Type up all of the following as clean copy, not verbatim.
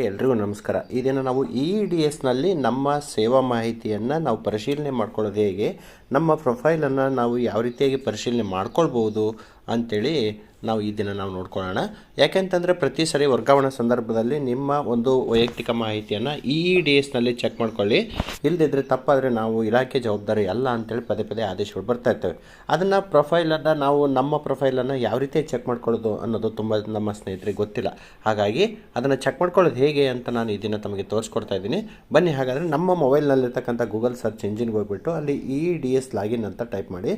ಎಲ್ರಿಗೂ ನಮಸ್ಕಾರ. ಈ ದಿನ ನಾವು EDSನಲ್ಲಿ ನಮ್ಮ ಸೇವಾ ಮಾಹಿತಿಯನ್ನು ನಾವು ಪರಿಶೀಲನೆ ಮಾಡ್ಕೊಳ್ಳೋದು ಹೇಗೆ, ನಮ್ಮ ಪ್ರೊಫೈಲನ್ನು ನಾವು ಯಾವ ರೀತಿಯಾಗಿ ಪರಿಶೀಲನೆ ಮಾಡ್ಕೊಳ್ಬೋದು ಅಂಥೇಳಿ ನಾವು ಈ ದಿನ ನೋಡ್ಕೊಳ್ಳೋಣ. ಯಾಕೆಂತಂದರೆ ಪ್ರತಿ ಸರಿ ವರ್ಗಾವಣೆ ಸಂದರ್ಭದಲ್ಲಿ ನಿಮ್ಮ ಒಂದು ವೈಯಕ್ತಿಕ ಮಾಹಿತಿಯನ್ನು EDSನಲ್ಲಿ ಚೆಕ್ ಮಾಡ್ಕೊಳ್ಳಿ. ಇಲ್ಲದಿದ್ದರೆ ತಪ್ಪಾದರೆ ನಾವು ಇಲಾಖೆ ಜವಾಬ್ದಾರಿ ಅಲ್ಲ ಅಂಥೇಳಿ ಪದೇ ಪದೇ ಆದೇಶಗಳು ಬರ್ತಾ ಇರ್ತವೆ. ಅದನ್ನು ಪ್ರೊಫೈಲನ್ನು ನಾವು ನಮ್ಮ ಪ್ರೊಫೈಲನ್ನು ಯಾವ ರೀತಿ ಚೆಕ್ ಮಾಡ್ಕೊಳ್ಳೋದು ಅನ್ನೋದು ತುಂಬ ನಮ್ಮ ಸ್ನೇಹಿತರಿಗೆ ಗೊತ್ತಿಲ್ಲ. ಹಾಗಾಗಿ ಅದನ್ನು ಚೆಕ್ ಮಾಡ್ಕೊಳ್ಳೋದು ಹೇಗೆ ಅಂತ ನಾನು ಈ ದಿನ ತಮಗೆ ತೋರಿಸ್ಕೊಡ್ತಾ ಇದ್ದೀನಿ. ಬನ್ನಿ ಹಾಗಾದರೆ ನಮ್ಮ ಮೊಬೈಲ್ನಲ್ಲಿರ್ತಕ್ಕಂಥ ಗೂಗಲ್ ಸರ್ಚ್ ಇಂಜಿನ್ಗೆ ಹೋಗ್ಬಿಟ್ಟು ಅಲ್ಲಿ EDS ಲಾಗಿನ್ ಅಂತ ಟೈಪ್ ಮಾಡಿ.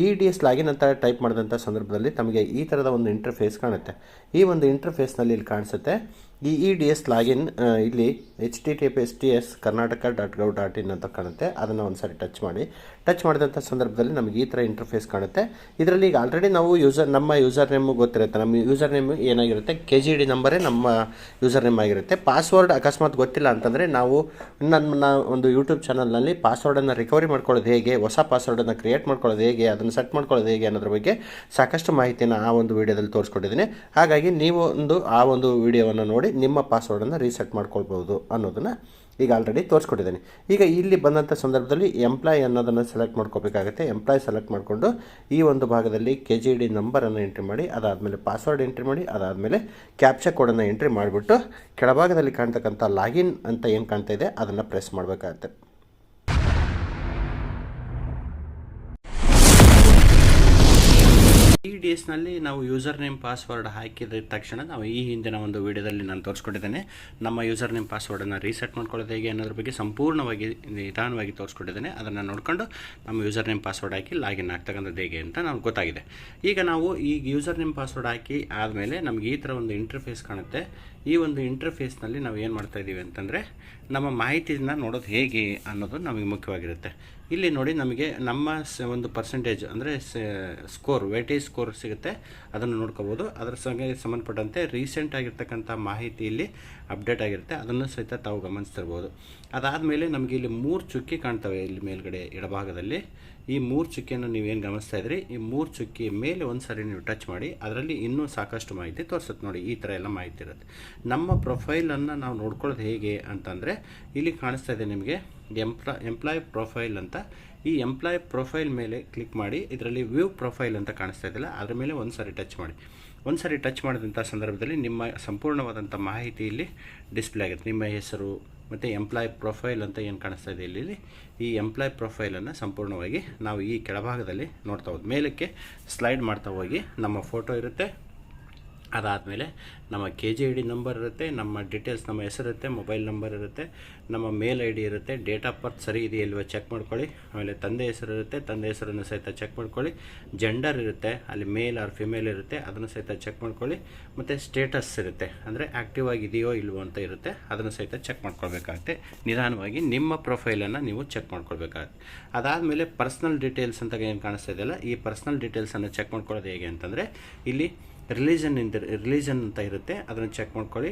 EDS ಲಾಗಿನ್ ಅಂತ ಟೈಪ್ ಮಾಡಿದಂಥ ಸಂದರ್ಭದಲ್ಲಿ ತಮಗೆ ಈ ಥರದ ಒಂದು ಇಂಟರ್ಫೇಸ್ ಕಾಣುತ್ತೆ. ಈ ಒಂದು ಇಂಟರ್ಫೇಸ್ನಲ್ಲಿ ಇಲ್ಲಿ ಕಾಣಿಸುತ್ತೆ EDS ಲಾಗಿನ್. ಇಲ್ಲಿ https karnataka.gov.in ಅಂತ ಕಾಣುತ್ತೆ. ಅದನ್ನು ಒಂದು ಸಾರಿ ಟಚ್ ಮಾಡಿದಂಥ ಸಂದರ್ಭದಲ್ಲಿ ನಮಗೆ ಈ ಥರ ಇಂಟರ್ಫೇಸ್ ಕಾಣುತ್ತೆ. ಇದರಲ್ಲಿ ಈಗ ಆಲ್ರೆಡಿ ನಾವು ನಮ್ಮ ಯೂಸರ್ ನೇಮು ಗೊತ್ತಿರುತ್ತೆ. ನಮ್ಮ ಯೂಸರ್ ನೇಮ್ ಏನಾಗಿರುತ್ತೆ, KGD ನಂಬರೇ ನಮ್ಮ ಯೂಸರ್ ನೇಮ್ ಆಗಿರುತ್ತೆ. ಪಾಸ್ವರ್ಡ್ ಅಕಸ್ಮಾತ್ ಗೊತ್ತಿಲ್ಲ ಅಂತಂದರೆ ನಾವು ನನ್ನ ಒಂದು ಯೂಟ್ಯೂಬ್ ಚಾನಲ್ನಲ್ಲಿ ಪಾಸ್ವರ್ಡನ್ನು ರಿಕವರಿ ಮಾಡ್ಕೊಳ್ಳೋದು ಹೇಗೆ, ಹೊಸ ಪಾಸ್ವರ್ಡನ್ನು ಕ್ರಿಯೇಟ್ ಮಾಡ್ಕೊಳ್ಳೋದು ಹೇಗೆ, ಅದನ್ನು ಸೆಟ್ ಮಾಡ್ಕೊಳ್ಳೋದು ಹೇಗೆ ಅನ್ನೋದ್ರ ಬಗ್ಗೆ ಸಾಕಷ್ಟು ಮಾಹಿತಿಯನ್ನು ಆ ಒಂದು ವಿಡಿಯೋದಲ್ಲಿ ತೋರಿಸ್ಕೊಟ್ಟಿದ್ದೀನಿ. ಹಾಗಾಗಿ ನೀವು ಆ ಒಂದು ವಿಡಿಯೋವನ್ನು ನೋಡಿ ನಿಮ್ಮ ಪಾಸ್ವರ್ಡನ್ನು ರೀಸೆಟ್ ಮಾಡ್ಕೊಳ್ಬೋದು ಅನ್ನೋದನ್ನು ಈಗ ಆಲ್ರೆಡಿ ತೋರಿಸ್ಕೊಟ್ಟಿದ್ದೀನಿ. ಈಗ ಇಲ್ಲಿ ಬಂದಂಥ ಸಂದರ್ಭದಲ್ಲಿ ಎಂಪ್ಲಾಯ್ ಅನ್ನೋದನ್ನು ಸೆಲೆಕ್ಟ್ ಮಾಡ್ಕೋಬೇಕಾಗುತ್ತೆ. ಎಂಪ್ಲಾಯ್ ಸೆಲೆಕ್ಟ್ ಮಾಡಿಕೊಂಡು ಈ ಒಂದು ಭಾಗದಲ್ಲಿ KGD ನಂಬರನ್ನು ಎಂಟ್ರಿ ಮಾಡಿ, ಅದಾದಮೇಲೆ ಪಾಸ್ವರ್ಡ್ ಎಂಟ್ರಿ ಮಾಡಿ, ಅದಾದಮೇಲೆ ಕ್ಯಾಪ್ಚಾ ಕೋಡನ್ನು ಎಂಟ್ರಿ ಮಾಡಿಬಿಟ್ಟು ಕೆಳಭಾಗದಲ್ಲಿ ಕಾಣ್ತಕ್ಕಂಥ ಲಾಗಿನ್ ಅಂತ ಏನು ಕಾಣ್ತಾ ಇದೆ ಅದನ್ನು ಪ್ರೆಸ್ ಮಾಡಬೇಕಾಗತ್ತೆ. EDSನಲ್ಲಿ ನಾವು ಯೂಸರ್ ನೇಮ್ ಪಾಸ್ವರ್ಡ್ ಹಾಕಿದ ತಕ್ಷಣ ನಾವು ಈ ಹಿಂದಿನ ಒಂದು ವಿಡಿಯೋದಲ್ಲಿ ನಾನು ತೋರಿಸ್ಕೊಟ್ಟಿದ್ದೇನೆ. ನಮ್ಮ ಯೂಸರ್ ನೇಮ್ ಪಾಸ್ವರ್ಡನ್ನು ರೀಸೆಟ್ ಮಾಡ್ಕೊಳ್ಳೋದು ಹೇಗೆ ಅನ್ನೋದ್ರ ಬಗ್ಗೆ ಸಂಪೂರ್ಣವಾಗಿ ನಿಧಾನವಾಗಿ ತೋರಿಸ್ಕೊಟ್ಟಿದ್ದೇನೆ. ಅದನ್ನು ನೋಡಿಕೊಂಡು ನಮ್ಮ ಯೂಸರ್ ನೇಮ್ ಪಾಸ್ವರ್ಡ್ ಹಾಕಿ ಲಾಗಿನ್ ಆಗ್ತಕ್ಕಂಥದ್ದು ಹೇಗೆ ಅಂತ ನಮ್ಗೆ ಗೊತ್ತಾಗಿದೆ. ಈಗ ನಾವು ಈ ಯೂಸರ್ ನೇಮ್ ಪಾಸ್ವರ್ಡ್ ಹಾಕಿ ಆದಮೇಲೆ ನಮಗೆ ಈ ಥರ ಒಂದು ಇಂಟರ್ಫೇಸ್ ಕಾಣುತ್ತೆ. ಈ ಒಂದು ಇಂಟರ್ಫೇಸ್ನಲ್ಲಿ ನಾವು ಏನು ಮಾಡ್ತಾಯಿದ್ದೀವಿ ಅಂತಂದರೆ ನಮ್ಮ ಮಾಹಿತಿಯನ್ನು ನೋಡೋದು ಹೇಗೆ ಅನ್ನೋದು ನಮಗೆ ಮುಖ್ಯವಾಗಿರುತ್ತೆ. ಇಲ್ಲಿ ನೋಡಿ, ನಮಗೆ ನಮ್ಮ ಒಂದು ಪರ್ಸೆಂಟೇಜ್ ಅಂದರೆ ಸ್ಕೋರ್, ವೇಟೇಜ್ ಸ್ಕೋರ್ ಸಿಗುತ್ತೆ. ಅದನ್ನು ನೋಡ್ಕೋಬೋದು. ಅದರ ಸಂಬಂಧಪಟ್ಟಂತೆ ರೀಸೆಂಟ್ ಆಗಿರ್ತಕ್ಕಂಥ ಮಾಹಿತಿ ಇಲ್ಲಿ ಅಪ್ಡೇಟ್ ಆಗಿರುತ್ತೆ. ಅದನ್ನು ಸಹಿತ ತಾವು ಗಮನಿಸ್ತಿರ್ಬೋದು. ಅದಾದಮೇಲೆ ನಮಗೆ ಇಲ್ಲಿ 3 ಚುಕ್ಕಿ ಕಾಣ್ತವೆ. ಇಲ್ಲಿ ಮೇಲ್ಗಡೆ ಎಡಭಾಗದಲ್ಲಿ ಈ 3 ಚುಕ್ಕಿಯನ್ನು ನೀವೇನು ಗಮನಿಸ್ತಾ ಇದ್ರಿ, ಈ 3 ಚುಕ್ಕಿ ಮೇಲೆ ಒಂದು ಸಾರಿ ನೀವು ಟಚ್ ಮಾಡಿ, ಅದರಲ್ಲಿ ಇನ್ನೂ ಸಾಕಷ್ಟು ಮಾಹಿತಿ ತೋರಿಸುತ್ತೆ. ನೋಡಿ, ಈ ಥರ ಎಲ್ಲ ಮಾಹಿತಿ ಇರುತ್ತೆ. ನಮ್ಮ ಪ್ರೊಫೈಲನ್ನು ನಾವು ನೋಡ್ಕೊಳ್ಳೋದು ಹೇಗೆ ಅಂತಂದರೆ ಇಲ್ಲಿ ಕಾಣಿಸ್ತಾ ಇದೆ ನಿಮಗೆ ಎಂಪ್ಲಾಯ್ ಪ್ರೊಫೈಲ್ ಅಂತ. ಈ ಎಂಪ್ಲಾಯ್ ಪ್ರೊಫೈಲ್ ಮೇಲೆ ಕ್ಲಿಕ್ ಮಾಡಿ, ಇದರಲ್ಲಿ ವ್ಯೂ ಪ್ರೊಫೈಲ್ ಅಂತ ಕಾಣಿಸ್ತಾ ಇದೆಯಲ್ಲ, ಅದರ ಮೇಲೆ ಒಂದು ಸಾರಿ ಟಚ್ ಮಾಡಿ. ಒಂದು ಸಾರಿ ಟಚ್ ಮಾಡಿದಂಥ ಸಂದರ್ಭದಲ್ಲಿ ನಿಮ್ಮ ಸಂಪೂರ್ಣವಾದಂಥ ಮಾಹಿತಿ ಇಲ್ಲಿ ಡಿಸ್ಪ್ಲೇ ಆಗುತ್ತೆ. ನಿಮ್ಮ ಹೆಸರು ಮತ್ತು ಎಂಪ್ಲಾಯ್ ಪ್ರೊಫೈಲ್ ಅಂತ ಏನು ಕಾಣಿಸ್ತಾ ಇದೆ ಇಲ್ಲಿ, ಈ ಎಂಪ್ಲಾಯ್ ಪ್ರೊಫೈಲನ್ನು ಸಂಪೂರ್ಣವಾಗಿ ನಾವು ಈ ಕೆಳಭಾಗದಲ್ಲಿ ನೋಡ್ತಾ ಹೋಗಿ ಮೇಲಕ್ಕೆ ಸ್ಲೈಡ್ ಮಾಡ್ತಾ ಹೋಗಿ ನಮ್ಮ ಫೋಟೋ ಇರುತ್ತೆ. ಅದಾದಮೇಲೆ ನಮ್ಮ KGD ನಂಬರ್ ಇರುತ್ತೆ, ನಮ್ಮ ಡೀಟೇಲ್ಸ್, ನಮ್ಮ ಹೆಸರಿರುತ್ತೆ, ಮೊಬೈಲ್ ನಂಬರ್ ಇರುತ್ತೆ, ನಮ್ಮ ಮೇಲ್ ID ಇರುತ್ತೆ, ಡೇಟ್ ಆಫ್ ಬರ್ತ್ ಸರಿ ಇದೆಯಲ್ವ ಚೆಕ್ ಮಾಡ್ಕೊಳ್ಳಿ. ಆಮೇಲೆ ತಂದೆ ಹೆಸರು ಇರುತ್ತೆ, ತಂದೆ ಹೆಸರನ್ನು ಸಹಿತ ಚೆಕ್ ಮಾಡ್ಕೊಳ್ಳಿ. ಜೆಂಡರ್ ಇರುತ್ತೆ, ಅಲ್ಲಿ ಮೇಲ್ ಆರ್ ಫಿಮೇಲ್ ಇರುತ್ತೆ, ಅದನ್ನು ಸಹಿತ ಚೆಕ್ ಮಾಡ್ಕೊಳ್ಳಿ. ಮತ್ತು ಸ್ಟೇಟಸ್ ಇರುತ್ತೆ, ಅಂದರೆ ಆ್ಯಕ್ಟಿವ್ ಆಗಿದೆಯೋ ಇಲ್ವೋ ಅಂತ ಇರುತ್ತೆ, ಅದನ್ನು ಸಹಿತ ಚೆಕ್ ಮಾಡ್ಕೊಳ್ಬೇಕಾಗುತ್ತೆ. ನಿಧಾನವಾಗಿ ನಿಮ್ಮ ಪ್ರೊಫೈಲನ್ನು ನೀವು ಚೆಕ್ ಮಾಡ್ಕೊಳ್ಬೇಕಾಗುತ್ತೆ. ಅದಾದಮೇಲೆ ಪರ್ಸ್ನಲ್ ಡೀಟೇಲ್ಸ್ ಅಂತ ಏನು ಕಾಣಿಸ್ತಾ ಇದೆಯಲ್ಲ, ಈ ಪರ್ಸ್ನಲ್ ಡೀಟೇಲ್ಸನ್ನು ಚೆಕ್ ಮಾಡ್ಕೊಳ್ಳೋದು ಹೇಗೆ ಅಂತಂದರೆ ಇಲ್ಲಿ ರಿಲಿಜನ್ ಅಂತ ಇರುತ್ತೆ, ಅದನ್ನು ಚೆಕ್ ಮಾಡ್ಕೊಳ್ಳಿ.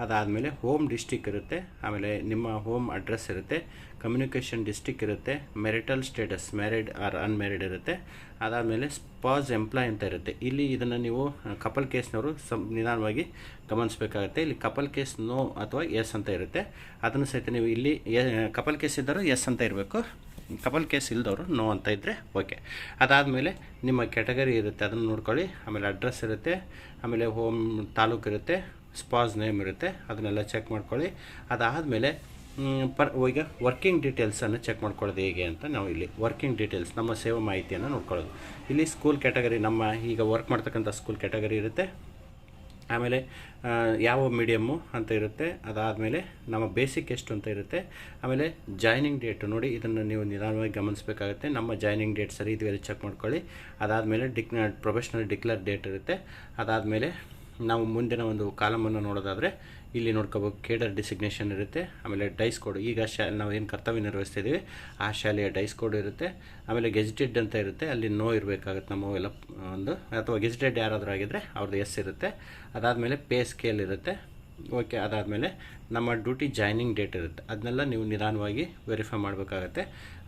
ಅದಾದಮೇಲೆ ಹೋಮ್ ಡಿಸ್ಟಿಕ್ ಇರುತ್ತೆ, ಆಮೇಲೆ ನಿಮ್ಮ ಹೋಮ್ ಅಡ್ರೆಸ್ ಇರುತ್ತೆ, ಕಮ್ಯುನಿಕೇಷನ್ ಡಿಸ್ಟಿಕ್ ಇರುತ್ತೆ, marital status married or unmarried ಇರುತ್ತೆ. ಅದಾದಮೇಲೆ ಸ್ಪಾಸ್ ಎಂಪ್ಲಾಯ್ ಅಂತ ಇರುತ್ತೆ. ಇಲ್ಲಿ ಇದನ್ನು ನೀವು ಕಪಲ್ ಕೇಸ್ನವರು ನಿಧಾನವಾಗಿ ಗಮನಿಸಬೇಕಾಗುತ್ತೆ. ಇಲ್ಲಿ ಕಪಲ್ ಕೇಸ್ ನೋ ಅಥವಾ ಎಸ್ ಅಂತ ಇರುತ್ತೆ. ಅದನ್ನು ಸಹಿತ ನೀವು ಇಲ್ಲಿ ಕಪಲ್ ಕೇಸ್ ಇದ್ದರೂ ಎಸ್ ಅಂತ ಇರಬೇಕು, ಕಪಲ್ ಕೇಸ್ ಇಲ್ದವರು ನೋ ಅಂತ ಇದ್ದರೆ ಓಕೆ. ಅದಾದಮೇಲೆ ನಿಮ್ಮ ಕ್ಯಾಟಗರಿ ಇರುತ್ತೆ, ಅದನ್ನು ನೋಡ್ಕೊಳ್ಳಿ. ಆಮೇಲೆ ಅಡ್ರೆಸ್ ಇರುತ್ತೆ, ಆಮೇಲೆ ಹೋಮ್ ತಾಲೂಕು ಇರುತ್ತೆ, ಸ್ಪಾಸ್ ನೇಮ್ ಇರುತ್ತೆ, ಅದನ್ನೆಲ್ಲ ಚೆಕ್ ಮಾಡ್ಕೊಳ್ಳಿ. ಅದಾದಮೇಲೆ ಈಗ ವರ್ಕಿಂಗ್ ಡೀಟೇಲ್ಸನ್ನು ಚೆಕ್ ಮಾಡ್ಕೊಳ್ಳೋದು ಹೇಗೆ ಅಂತ ನಾವು ಇಲ್ಲಿ ವರ್ಕಿಂಗ್ ಡೀಟೇಲ್ಸ್, ನಮ್ಮ ಸೇವಾ ಮಾಹಿತಿಯನ್ನು ನೋಡ್ಕೊಳ್ಳೋದು. ಇಲ್ಲಿ ಸ್ಕೂಲ್ ಕ್ಯಾಟಗರಿ, ನಮ್ಮ ಈಗ ವರ್ಕ್ ಮಾಡ್ತಕ್ಕಂಥ ಸ್ಕೂಲ್ ಕ್ಯಾಟಗರಿ ಇರುತ್ತೆ. ಆಮೇಲೆ ಯಾವ ಮೀಡಿಯಮ್ಮು ಅಂತ ಇರುತ್ತೆ. ಅದಾದಮೇಲೆ ನಮ್ಮ ಬೇಸಿಕ್ ಎಷ್ಟು ಅಂತ ಇರುತ್ತೆ. ಆಮೇಲೆ ಜಾಯ್ನಿಂಗ್ ಡೇಟು ನೋಡಿ, ಇದನ್ನು ನೀವು ನಿಧಾನವಾಗಿ ಗಮನಿಸಬೇಕಾಗುತ್ತೆ. ನಮ್ಮ ಜಾಯ್ನಿಂಗ್ ಡೇಟ್ ಸರಿ ಇದೆಯಲ್ಲ ಚೆಕ್ ಮಾಡ್ಕೊಳ್ಳಿ. ಅದಾದಮೇಲೆ ಪ್ರೊಫೆಷ್ನಲ್ ಡಿಕ್ಲೇರ್ ಡೇಟ್ ಇರುತ್ತೆ. ಅದಾದಮೇಲೆ ನಾವು ಮುಂದಿನ ಒಂದು ಕಾಲಮನ್ನು ನೋಡೋದಾದರೆ ಇಲ್ಲಿ ನೋಡ್ಕೋಬೇಕು, ಕೇಡರ್ ಡಿಸಿಗ್ನೇಷನ್ ಇರುತ್ತೆ. ಆಮೇಲೆ ಡೈಸ್ ಕೋಡ್, ಈಗ ನಾವು ಏನು ಕರ್ತವ್ಯ ನಿರ್ವಹಿಸ್ತಿದ್ದೀವಿ ಆ ಶಾಲೆಯ ಡೈಸ್ ಕೋಡ್ ಇರುತ್ತೆ. ಆಮೇಲೆ ಗೆಜೆಟೆಡ್ ಅಂತ ಇರುತ್ತೆ, ಅಲ್ಲಿ ನೋ ಇರಬೇಕಾಗುತ್ತೆ ನಮ್ಮ ಎಲ್ಲ ಒಂದು, ಅಥವಾ ಗೆಜೆಟೆಡ್ ಯಾರಾದರೂ ಆಗಿದ್ದರೆ ಅವ್ರದ್ದು ಎಸ್ ಇರುತ್ತೆ. ಅದಾದಮೇಲೆ ಪೇ ಸ್ಕೇಲ್ ಇರುತ್ತೆ, ಓಕೆ. ಅದಾದಮೇಲೆ ನಮ್ಮ ಡ್ಯೂಟಿ ಜಾಯ್ನಿಂಗ್ ಡೇಟ್ ಇರುತ್ತೆ, ಅದನ್ನೆಲ್ಲ ನೀವು ನಿಧಾನವಾಗಿ ವೆರಿಫೈ ಮಾಡಬೇಕಾಗತ್ತೆ.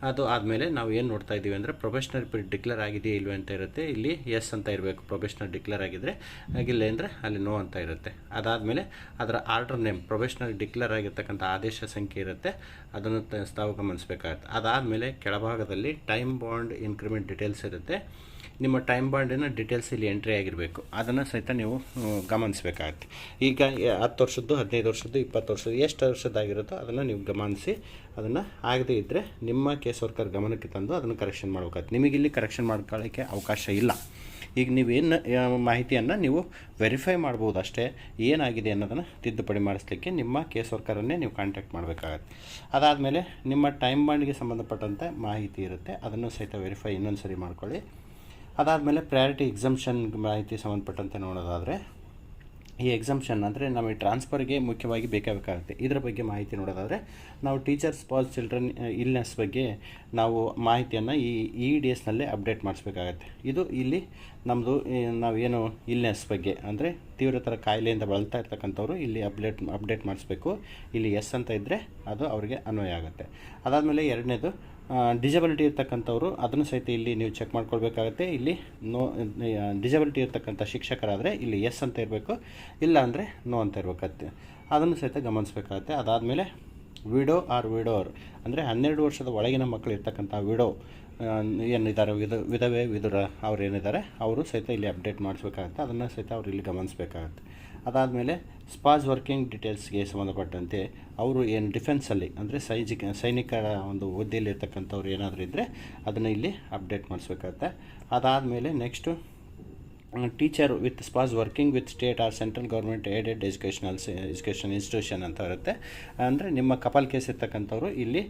ಅದು ಆದಮೇಲೆ ನಾವು ಏನು ನೋಡ್ತಾ ಇದ್ದೀವಿ ಅಂದರೆ ಪ್ರೊಫೆಷ್ನಲ್ ಡಿಕ್ಲೇರ್ ಆಗಿದೆಯೇ ಇಲ್ವೇ ಅಂತ ಇರುತ್ತೆ. ಇಲ್ಲಿ ಎಸ್ ಅಂತ ಇರಬೇಕು, ಪ್ರೊಫೆಷ್ನಲ್ ಡಿಕ್ಲೇರ್ ಆಗಿದ್ದರೆ. ಆಗಿಲ್ಲ ಅಂದರೆ ಅಲ್ಲಿ ನೋ ಅಂತ ಇರುತ್ತೆ. ಅದಾದಮೇಲೆ ಅದರ ಆರ್ಡರ್ ನೇಮ್, ಪ್ರೊಫೆಷ್ನಲ್ ಡಿಕ್ಲೇರ್ ಆಗಿರ್ತಕ್ಕಂಥ ಆದೇಶ ಸಂಖ್ಯೆ ಇರುತ್ತೆ, ಅದನ್ನು ತಾವು ಗಮನಿಸಬೇಕಾಗುತ್ತೆ. ಅದಾದಮೇಲೆ ಕೆಳಭಾಗದಲ್ಲಿ ಟೈಮ್ ಬಾಂಡ್ ಇನ್ಕ್ರಿಮೆಂಟ್ ಡೀಟೇಲ್ಸ್ ಇರುತ್ತೆ. ನಿಮ್ಮ ಟೈಮ್ ಬಾಂಡಿನ ಡೀಟೇಲ್ಸ್ ಇಲ್ಲಿ ಎಂಟ್ರಿ ಆಗಿರಬೇಕು, ಅದನ್ನು ಸಹಿತ ನೀವು ಗಮನಿಸಬೇಕಾಗತ್ತೆ. ಈಗ 10 ವರ್ಷದ್ದು, 15 ವರ್ಷದ್ದು, 20 ವರ್ಷದ್ದು, ಎಷ್ಟು ವರ್ಷದ್ದಾಗಿರುತ್ತೋ ಅದನ್ನು ನೀವು ಗಮನಿಸಿ. ಅದನ್ನು ಆಗದೇ ಇದ್ದರೆ ನಿಮ್ಮ ಕೇಸ್ ವರ್ಕರ್ ಗಮನಕ್ಕೆ ತಂದು ಅದನ್ನು ಕರೆಕ್ಷನ್ ಮಾಡಬೇಕಾಗುತ್ತೆ. ನಿಮಗಿಲ್ಲಿ ಕರೆಕ್ಷನ್ ಮಾಡ್ಕೊಳ್ಳೋಕ್ಕೆ ಅವಕಾಶ ಇಲ್ಲ. ಈಗ ನೀವೇನು ಮಾಹಿತಿಯನ್ನು ನೀವು ವೆರಿಫೈ ಮಾಡ್ಬೋದು ಅಷ್ಟೇ. ಏನಾಗಿದೆ ಅನ್ನೋದನ್ನು ತಿದ್ದುಪಡಿ ಮಾಡಿಸ್ಲಿಕ್ಕೆ ನಿಮ್ಮ ಕೇಸ್ ವರ್ಕರನ್ನೇ ನೀವು ಕಾಂಟ್ಯಾಕ್ಟ್ ಮಾಡಬೇಕಾಗತ್ತೆ. ಅದಾದಮೇಲೆ ನಿಮ್ಮ ಟೈಮ್ ಬಾಂಡ್ಗೆ ಸಂಬಂಧಪಟ್ಟಂತೆ ಮಾಹಿತಿ ಇರುತ್ತೆ, ಅದನ್ನು ಸಹಿತ ವೆರಿಫೈ ಇನ್ನೊಂದು ಸರಿ ಮಾಡ್ಕೊಳ್ಳಿ. ಅದಾದಮೇಲೆ ಪ್ರಯಾರಿಟಿ ಎಕ್ಸಂಪ್ಷನ್ ಮಾಹಿತಿ ಸಂಬಂಧಪಟ್ಟಂತೆ ನೋಡೋದಾದರೆ, ಈ ಎಕ್ಸಂಪ್ಷನ್ ಅಂದರೆ ನಮಗೆ ಟ್ರಾನ್ಸ್ಫರ್ಗೆ ಮುಖ್ಯವಾಗಿ ಬೇಕಾಗುತ್ತೆ. ಇದರ ಬಗ್ಗೆ ಮಾಹಿತಿ ನೋಡೋದಾದರೆ, ನಾವು ಟೀಚರ್ಸ್ ಸ್ಪಾಸ್ ಚಿಲ್ಡ್ರನ್ ಇಲ್ನೆಸ್ ಬಗ್ಗೆ ನಾವು ಮಾಹಿತಿಯನ್ನು ಈ EDSನಲ್ಲೇ ಅಪ್ಡೇಟ್ ಮಾಡಿಸ್ಬೇಕಾಗತ್ತೆ. ಇದು ಇಲ್ಲಿ ನಮ್ಮದು ನಾವೇನು ಇಲ್ನೆಸ್ ಬಗ್ಗೆ ಅಂದರೆ ತೀವ್ರತರ ಕಾಯಿಲೆಯಿಂದ ಬಳಲ್ತಾ ಇರ್ತಕ್ಕಂಥವ್ರು ಇಲ್ಲಿ ಅಪ್ಡೇಟ್ ಮಾಡಿಸ್ಬೇಕು. ಇಲ್ಲಿ ಎಸ್ ಅಂತ ಇದ್ದರೆ ಅದು ಅವರಿಗೆ ಅನ್ವಯ ಆಗುತ್ತೆ. ಅದಾದಮೇಲೆ ಎರಡನೇದು ಡಿಸಬಿಲಿಟಿ ಇರ್ತಕ್ಕಂಥವ್ರು, ಅದನ್ನು ಸಹಿತ ಇಲ್ಲಿ ನೀವು ಚೆಕ್ ಮಾಡ್ಕೊಳ್ಬೇಕಾಗತ್ತೆ. ಇಲ್ಲಿ ಡಿಸಬಿಲಿಟಿ ಇರ್ತಕ್ಕಂಥ ಶಿಕ್ಷಕರಾದರೆ ಇಲ್ಲಿ ಎಸ್ ಅಂತ ಇರಬೇಕು, ಇಲ್ಲ ಅಂದರೆ ನೋ ಅಂತ ಇರಬೇಕಾಗತ್ತೆ. ಅದನ್ನು ಸಹಿತ ಗಮನಿಸಬೇಕಾಗತ್ತೆ. ಅದಾದಮೇಲೆ ವಿಡೋರ್ ಅಂದರೆ 12 ವರ್ಷದ ಒಳಗಿನ ಮಕ್ಕಳು ಇರ್ತಕ್ಕಂಥ ವಿಡೋ ಏನಿದ್ದಾರೆ, ವಿಧವೆ ವಿದುರ ಅವ್ರು ಏನಿದ್ದಾರೆ ಅವರು ಸಹಿತ ಇಲ್ಲಿ ಅಪ್ಡೇಟ್ ಮಾಡಿಸ್ಬೇಕಾಗತ್ತೆ. ಅದನ್ನು ಸಹಿತ ಅವ್ರು ಇಲ್ಲಿ ಗಮನಿಸಬೇಕಾಗತ್ತೆ. ಅದಾದಮೇಲೆ ಸ್ಪಾಸ್ ವರ್ಕಿಂಗ್ ಡೀಟೇಲ್ಸ್ಗೆ ಸಂಬಂಧಪಟ್ಟಂತೆ ಅವರು ಏನು ಡಿಫೆನ್ಸಲ್ಲಿ ಅಂದರೆ ಸೈನಿಕರ ಒಂದು ಹುದ್ದೆಯಲ್ಲಿ ಇರ್ತಕ್ಕಂಥವ್ರು ಏನಾದರೂ ಇದ್ದರೆ ಅದನ್ನು ಇಲ್ಲಿ ಅಪ್ಡೇಟ್ ಮಾಡಿಸ್ಬೇಕಾಗತ್ತೆ. ಅದಾದಮೇಲೆ next teacher with spouse working with state or central government aided education institution ಅಂತ ಇರುತ್ತೆ. ಅಂದರೆ ನಿಮ್ಮ ಕಪಲ್ ಕೇಸ್ ಇರ್ತಕ್ಕಂಥವ್ರು ಇಲ್ಲಿ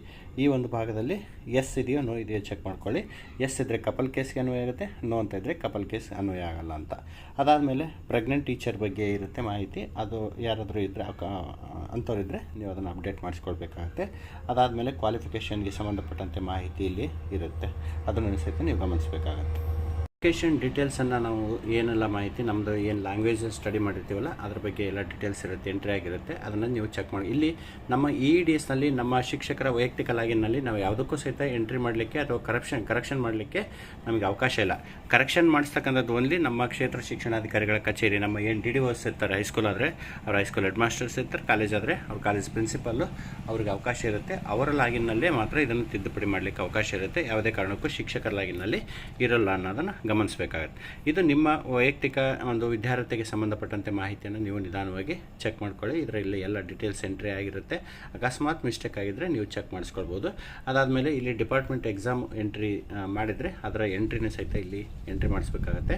ಈ ಒಂದು ಭಾಗದಲ್ಲಿ ಎಸ್ ಇದೆಯೋ ನೋ ಇದೆಯೋ ಚೆಕ್ ಮಾಡ್ಕೊಳ್ಳಿ. ಎಸ್ ಇದ್ದರೆ ಕಪಲ್ ಕೇಸ್ಗೆ ಅನ್ವಯ ಆಗುತ್ತೆ, ನೋ ಅಂತ ಇದ್ದರೆ ಕಪಲ್ ಕೇಸ್ ಅನ್ವಯ ಆಗಲ್ಲ ಅಂತ. ಅದಾದಮೇಲೆ ಪ್ರೆಗ್ನೆಂಟ್ ಟೀಚರ್ ಬಗ್ಗೆ ಇರುತ್ತೆ ಮಾಹಿತಿ, ಅದು ಯಾರಾದರೂ ಇದ್ದರೆ ಅಂಥವ್ರಿದ್ದರೆ ನೀವು ಅದನ್ನು ಅಪ್ಡೇಟ್ ಮಾಡಿಸ್ಕೊಳ್ಬೇಕಾಗುತ್ತೆ. ಅದಾದಮೇಲೆ ಕ್ವಾಲಿಫಿಕೇಷನ್ಗೆ ಸಂಬಂಧಪಟ್ಟಂತೆ ಮಾಹಿತಿ ಇಲ್ಲಿ ಇರುತ್ತೆ, ಅದನ್ನು ಸಹಿತ ನೀವು ಗಮನಿಸಬೇಕಾಗತ್ತೆ. ಎಜುಕೇಷನ್ ಡೀಟೇಲ್ಸನ್ನು ನಾವು ಏನೆಲ್ಲ ಮಾಹಿತಿ ನಮ್ಮದು ಏನು ಲ್ಯಾಂಗ್ವೇಜ್ ಸ್ಟಡಿ ಮಾಡಿರ್ತೀವಲ್ಲ ಅದ್ರ ಬಗ್ಗೆ ಎಲ್ಲ ಡೀಟೇಲ್ಸ್ ಇರುತ್ತೆ, ಎಂಟ್ರಿ ಆಗಿರುತ್ತೆ, ಅದನ್ನು ನೀವು ಚೆಕ್ ಮಾಡಿ. ಇಲ್ಲಿ ನಮ್ಮ EDSನಲ್ಲಿ ನಮ್ಮ ಶಿಕ್ಷಕರ ವೈಯಕ್ತಿಕ ಲಾಗಿನ್ನಲ್ಲಿ ನಾವು ಯಾವುದಕ್ಕೂ ಸಹಿತ ಎಂಟ್ರಿ ಮಾಡಲಿಕ್ಕೆ ಅಥವಾ ಕರೆಕ್ಷನ್ ಮಾಡಲಿಕ್ಕೆ ನಮಗೆ ಅವಕಾಶ ಇಲ್ಲ. ಕರೆಕ್ಷನ್ ಮಾಡಿಸ್ತಕ್ಕಂಥದ್ದು ಓನ್ಲಿ ನಮ್ಮ ಕ್ಷೇತ್ರ ಶಿಕ್ಷಣಾಧಿಕಾರಿಗಳ ಕಚೇರಿ, ನಮ್ಮ ಏನು DDOs ಇರ್ತಾರೆ, ಹೈಸ್ಕೂಲ್ ಆದರೆ ಅವ್ರ ಹೈಸ್ಕೂಲ್ ಹೆಡ್ ಮಾಸ್ಟರ್ಸ್ ಇರ್ತಾರೆ, ಕಾಲೇಜ್ ಆದರೆ ಅವ್ರ ಕಾಲೇಜ್ ಪ್ರಿನ್ಸಿಪಲ್ಲು, ಅವ್ರಿಗೆ ಅವಕಾಶ ಇರುತ್ತೆ. ಅವರ ಲಾಗಿನ್ನಲ್ಲೇ ಮಾತ್ರ ಇದನ್ನು ತಿದ್ದುಪಡಿ ಮಾಡಲಿಕ್ಕೆ ಅವಕಾಶ ಇರುತ್ತೆ, ಯಾವುದೇ ಕಾರಣಕ್ಕೂ ಶಿಕ್ಷಕರ ಲಾಗಿನ್ನಲ್ಲಿ ಇರೋಲ್ಲ ಅನ್ನೋದನ್ನು ಗಮನಿಸಬೇಕಾಗತ್ತೆ. ಇದು ನಿಮ್ಮ ವೈಯಕ್ತಿಕ ಒಂದು ವಿದ್ಯಾರ್ಥಿಗೆ ಸಂಬಂಧಪಟ್ಟಂತೆ ಮಾಹಿತಿಯನ್ನು ನೀವು ನಿಧಾನವಾಗಿ ಚೆಕ್ ಮಾಡ್ಕೊಳ್ಳಿ. ಇದರಲ್ಲಿ ಎಲ್ಲ ಡೀಟೇಲ್ಸ್ ಎಂಟ್ರಿ ಆಗಿರುತ್ತೆ. ಅಕಸ್ಮಾತ್ ಮಿಸ್ಟೇಕ್ ಆಗಿದ್ದರೆ ನೀವು ಚೆಕ್ ಮಾಡಿಸ್ಕೊಳ್ಬೋದು. ಅದಾದಮೇಲೆ ಇಲ್ಲಿ ಡಿಪಾರ್ಟ್ಮೆಂಟ್ ಎಕ್ಸಾಮ್ ಎಂಟ್ರಿ ಮಾಡಿದರೆ ಅದರ ಎಂಟ್ರಿನ ಸಹಿತ ಇಲ್ಲಿ ಎಂಟ್ರಿ ಮಾಡಿಸ್ಬೇಕಾಗತ್ತೆ.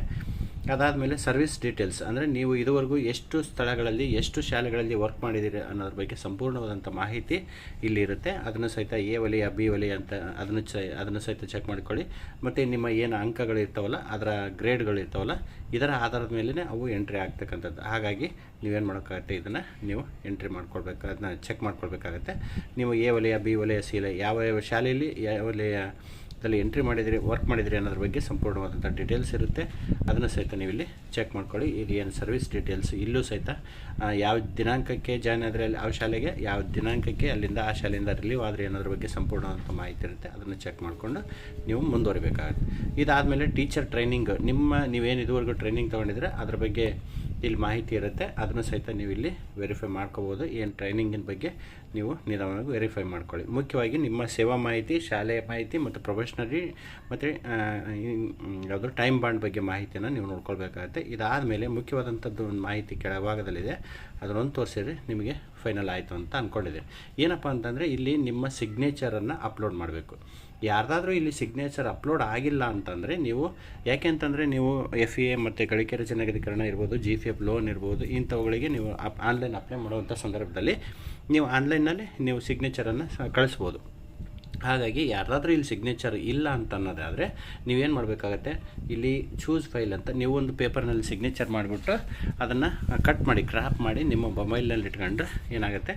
ಅದಾದಮೇಲೆ ಸರ್ವಿಸ್ ಡೀಟೇಲ್ಸ್ ಅಂದರೆ ನೀವು ಇದುವರೆಗೂ ಎಷ್ಟು ಸ್ಥಳಗಳಲ್ಲಿ ಎಷ್ಟು ಶಾಲೆಗಳಲ್ಲಿ ವರ್ಕ್ ಮಾಡಿದ್ದೀರಿ ಅನ್ನೋದ್ರ ಬಗ್ಗೆ ಸಂಪೂರ್ಣವಾದಂಥ ಮಾಹಿತಿ ಇಲ್ಲಿ ಇರುತ್ತೆ. ಅದನ್ನು ಸಹಿತ A ವಲಯ B ವಲಯ ಅಂತ ಅದನ್ನು ಸಹಿತ ಚೆಕ್ ಮಾಡ್ಕೊಳ್ಳಿ. ಮತ್ತು ನಿಮ್ಮ ಏನು ಅಂಕಗಳು ಇರ್ತಾವಲ್ಲ, ಅದರ ಗ್ರೇಡ್ಗಳು ಇರ್ತಾವಲ್ಲ, ಇದರ ಆಧಾರದ ಮೇಲೇ ಅವು ಎಂಟ್ರಿ ಆಗ್ತಕ್ಕಂಥದ್ದು. ಹಾಗಾಗಿ ನೀವೇನು ಮಾಡೋಕ್ಕಾಗತ್ತೆ, ಇದನ್ನು ನೀವು ಎಂಟ್ರಿ ಮಾಡ್ಕೊಳ್ಬೇಕು, ಅದನ್ನ ಚೆಕ್ ಮಾಡ್ಕೊಳ್ಬೇಕಾಗತ್ತೆ. ನೀವು A ವಲಯ B ವಲಯ C ವಲಯ ಯಾವ ಶಾಲೆಯಲ್ಲಿ ಯಾವ ವಲಯದಲ್ಲಿ ಎಂಟ್ರಿ ಮಾಡಿದಿರಿ, ವರ್ಕ್ ಮಾಡಿದಿರಿ ಅನ್ನೋದ್ರ ಬಗ್ಗೆ ಸಂಪೂರ್ಣವಾದಂಥ ಡೀಟೇಲ್ಸ್ ಇರುತ್ತೆ, ಅದನ್ನು ಸಹಿತ ನೀವು ಇಲ್ಲಿ ಚೆಕ್ ಮಾಡ್ಕೊಳ್ಳಿ. ಇದು ಏನು ಸರ್ವಿಸ್ ಡೀಟೇಲ್ಸ್, ಇಲ್ಲೂ ಸಹಿತ ಯಾವ ದಿನಾಂಕಕ್ಕೆ ಜಾಯ್ನ್ ಆದರೆ ಅಲ್ಲಿ ಆ ಶಾಲೆಗೆ, ಯಾವ ದಿನಾಂಕಕ್ಕೆ ಅಲ್ಲಿಂದ ಆ ಶಾಲೆಯಿಂದ ರಿಲೀವ್ ಆದರೆ ಅನ್ನೋದ್ರ ಬಗ್ಗೆ ಸಂಪೂರ್ಣವಾದಂಥ ಮಾಹಿತಿ ಇರುತ್ತೆ, ಅದನ್ನು ಚೆಕ್ ಮಾಡಿಕೊಂಡು ನೀವು ಮುಂದುವರಿಬೇಕಾಗುತ್ತೆ. ಇದಾದಮೇಲೆ ಟೀಚರ್ ಟ್ರೈನಿಂಗ್, ನೀವೇನು ಇದುವರೆಗೂ ಟ್ರೈನಿಂಗ್ ತೊಗೊಂಡಿದ್ರೆ ಅದ್ರ ಬಗ್ಗೆ ಇಲ್ಲಿ ಮಾಹಿತಿ ಇರುತ್ತೆ, ಅದನ್ನು ಸಹಿತ ನೀವು ಇಲ್ಲಿ ವೆರಿಫೈ ಮಾಡ್ಕೋಬೋದು. ಏನು ಟ್ರೈನಿಂಗಿನ ಬಗ್ಗೆ ನೀವು ನಿಧಾನವಾಗಿ ವೆರಿಫೈ ಮಾಡ್ಕೊಳ್ಳಿ. ಮುಖ್ಯವಾಗಿ ನಿಮ್ಮ ಸೇವಾ ಮಾಹಿತಿ, ಶಾಲೆಯ ಮಾಹಿತಿ ಮತ್ತು ಪ್ರೊಫೆಷ್ನರಿ ಮತ್ತು ಯಾವುದು ಟೈಮ್ ಬಾಂಡ್ ಬಗ್ಗೆ ಮಾಹಿತಿಯನ್ನು ನೀವು ನೋಡ್ಕೊಳ್ಬೇಕಾಗುತ್ತೆ. ಇದಾದಮೇಲೆ ಮುಖ್ಯವಾದಂಥದ್ದು ಒಂದು ಮಾಹಿತಿ ಕೆಳಭಾಗದಲ್ಲಿದೆ, ಅದನ್ನೊಂದು ತೋರಿಸಿದ್ರೆ ನಿಮಗೆ ಫೈನಲ್ ಆಯಿತು ಅಂತ ಅಂದ್ಕೊಂಡಿದೆ. ಏನಪ್ಪ ಅಂತಂದರೆ ಇಲ್ಲಿ ನಿಮ್ಮ ಸಿಗ್ನೇಚರನ್ನು ಅಪ್ಲೋಡ್ ಮಾಡಬೇಕು. ಯಾರ್ದಾದ್ರೂ ಇಲ್ಲಿ ಸಿಗ್ನೇಚರ್ ಅಪ್ಲೋಡ್ ಆಗಿಲ್ಲ ಅಂತಂದರೆ ನೀವು, ಯಾಕೆ ಅಂತಂದರೆ ನೀವು FEA ಮತ್ತು ಗಳಿಕೆ ರಚನೆ ನಿಗದೀಕರಣ ಇರ್ಬೋದು, GFF ಲೋನ್ ಇರ್ಬೋದು, ಇಂಥವುಗಳಿಗೆ ನೀವು ಆನ್ಲೈನ್ ಅಪ್ಲೈ ಮಾಡುವಂಥ ಸಂದರ್ಭದಲ್ಲಿ ನೀವು ಆನ್ಲೈನ್ನಲ್ಲಿ ನೀವು ಸಿಗ್ನೇಚರನ್ನು ಕಳಿಸ್ಬೋದು. ಹಾಗಾಗಿ ಯಾರಾದರೂ ಇಲ್ಲಿ ಸಿಗ್ನೇಚರ್ ಇಲ್ಲ ಅಂತ ಅನ್ನೋದಾದರೆ ನೀವೇನು ಮಾಡಬೇಕಾಗತ್ತೆ, ಇಲ್ಲಿ ಚೂಸ್ ಫೈಲ್ ಅಂತ ನೀವು ಒಂದು ಪೇಪರ್ನಲ್ಲಿ ಸಿಗ್ನೇಚರ್ ಮಾಡಿಬಿಟ್ಟು ಅದನ್ನು ಕಟ್ ಮಾಡಿ ಕ್ರಾಪ್ ಮಾಡಿ ನಿಮ್ಮ ಮೊಬೈಲ್ನಲ್ಲಿ ಇಟ್ಕೊಂಡ್ರೆ ಏನಾಗುತ್ತೆ,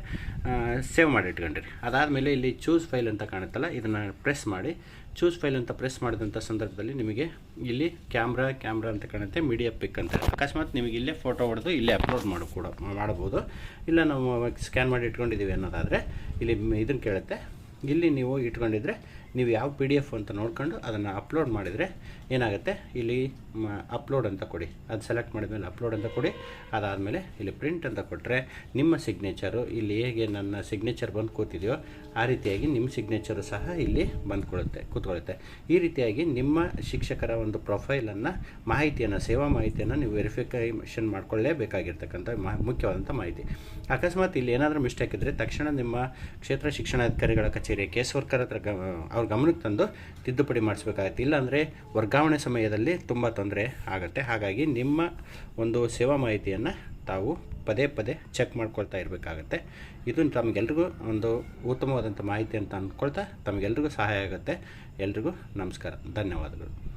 ಸೇವ್ ಮಾಡಿ ಇಟ್ಕೊಂಡ್ರಿ. ಅದಾದಮೇಲೆ ಇಲ್ಲಿ ಚೂಸ್ ಫೈಲ್ ಅಂತ ಕಾಣುತ್ತಲ್ಲ, ಇದನ್ನು ಪ್ರೆಸ್ ಮಾಡಿ. ಚೂಸ್ ಫೈಲ್ ಅಂತ ಪ್ರೆಸ್ ಮಾಡಿದಂಥ ಸಂದರ್ಭದಲ್ಲಿ ನಿಮಗೆ ಇಲ್ಲಿ ಕ್ಯಾಮ್ರಾ ಅಂತ ಕಾಣುತ್ತೆ, ಮೀಡಿಯಾ ಪಿಕ್ ಅಂತ. ಅಕಸ್ಮಾತ್ ನಿಮಗೆ ಇಲ್ಲೇ ಫೋಟೋ ಹೊಡೆದು ಇಲ್ಲೇ ಅಪ್ಲೋಡ್ ಮಾಡ್ಬೋದು. ಇಲ್ಲ ನಾವು ಸ್ಕ್ಯಾನ್ ಮಾಡಿ ಇಟ್ಕೊಂಡಿದ್ದೀವಿ ಅನ್ನೋದಾದರೆ ಇಲ್ಲಿ ಇದನ್ನು ಕೇಳುತ್ತೆ. ಇಲ್ಲಿ ನೀವು ಇಟ್ಕೊಂಡಿದ್ರೆ ನೀವು ಯಾವ PDF ಅಂತ ನೋಡ್ಕೊಂಡು ಅದನ್ನು ಅಪ್ಲೋಡ್ ಮಾಡಿದರೆ ಏನಾಗುತ್ತೆ, ಇಲ್ಲಿ ಅಪ್ಲೋಡ್ ಅಂತ ಕೊಡಿ, ಅದು ಸೆಲೆಕ್ಟ್ ಮಾಡಿದ್ಮೇಲೆ ಅಪ್ಲೋಡ್ ಅಂತ ಕೊಡಿ. ಅದಾದಮೇಲೆ ಇಲ್ಲಿ ಪ್ರಿಂಟ್ ಅಂತ ಕೊಟ್ಟರೆ ನಿಮ್ಮ ಸಿಗ್ನೇಚರು ಇಲ್ಲಿ ಹೇಗೆ ನನ್ನ ಸಿಗ್ನೇಚರ್ ಬಂದು ಕೂತಿದೆಯೋ ಆ ರೀತಿಯಾಗಿ ನಿಮ್ಮ ಸಿಗ್ನೇಚರು ಸಹ ಇಲ್ಲಿ ಕೂತ್ಕೊಳ್ಳುತ್ತೆ. ಈ ರೀತಿಯಾಗಿ ನಿಮ್ಮ ಶಿಕ್ಷಕರ ಒಂದು ಪ್ರೊಫೈಲನ್ನು ಸೇವಾ ಮಾಹಿತಿಯನ್ನು ನೀವು ವೆರಿಫಿಕೇಷನ್ ಮಾಡ್ಕೊಳ್ಳೇಬೇಕಾಗಿರ್ತಕ್ಕಂಥ ಮುಖ್ಯವಾದಂಥ ಮಾಹಿತಿ. ಅಕಸ್ಮಾತ್ ಇಲ್ಲಿ ಏನಾದರೂ ಮಿಸ್ಟೇಕ್ ಇದ್ದರೆ ತಕ್ಷಣ ನಿಮ್ಮ ಕ್ಷೇತ್ರ ಶಿಕ್ಷಣಾಧಿಕಾರಿಗಳ ಕಚೇರಿ ಕೇಸ್ ವರ್ಕರ್ ಹತ್ರ ಅವ್ರ ಗಮನಕ್ಕೆ ತಂದು ತಿದ್ದುಪಡಿ ಮಾಡಿಸ್ಬೇಕಾಗತ್ತೆ. ಇಲ್ಲಾಂದರೆ ವರ್ಗಾವಣೆ ಸಮಯದಲ್ಲಿ ತುಂಬ ತೊಂದರೆ ಆಗುತ್ತೆ. ಹಾಗಾಗಿ ನಿಮ್ಮ ಒಂದು ಸೇವಾ ಮಾಹಿತಿಯನ್ನು ತಾವು ಪದೇ ಚೆಕ್ ಮಾಡ್ಕೊಳ್ತಾ ಇರಬೇಕಾಗತ್ತೆ. ಇದು ತಮಗೆಲ್ರಿಗೂ ಒಂದು ಉತ್ತಮವಾದಂಥ ಮಾಹಿತಿ ಅಂತ ಅಂದ್ಕೊಳ್ತಾ ತಮಗೆಲ್ರಿಗೂ ಸಹಾಯ ಆಗುತ್ತೆ. ಎಲ್ರಿಗೂ ನಮಸ್ಕಾರ, ಧನ್ಯವಾದಗಳು.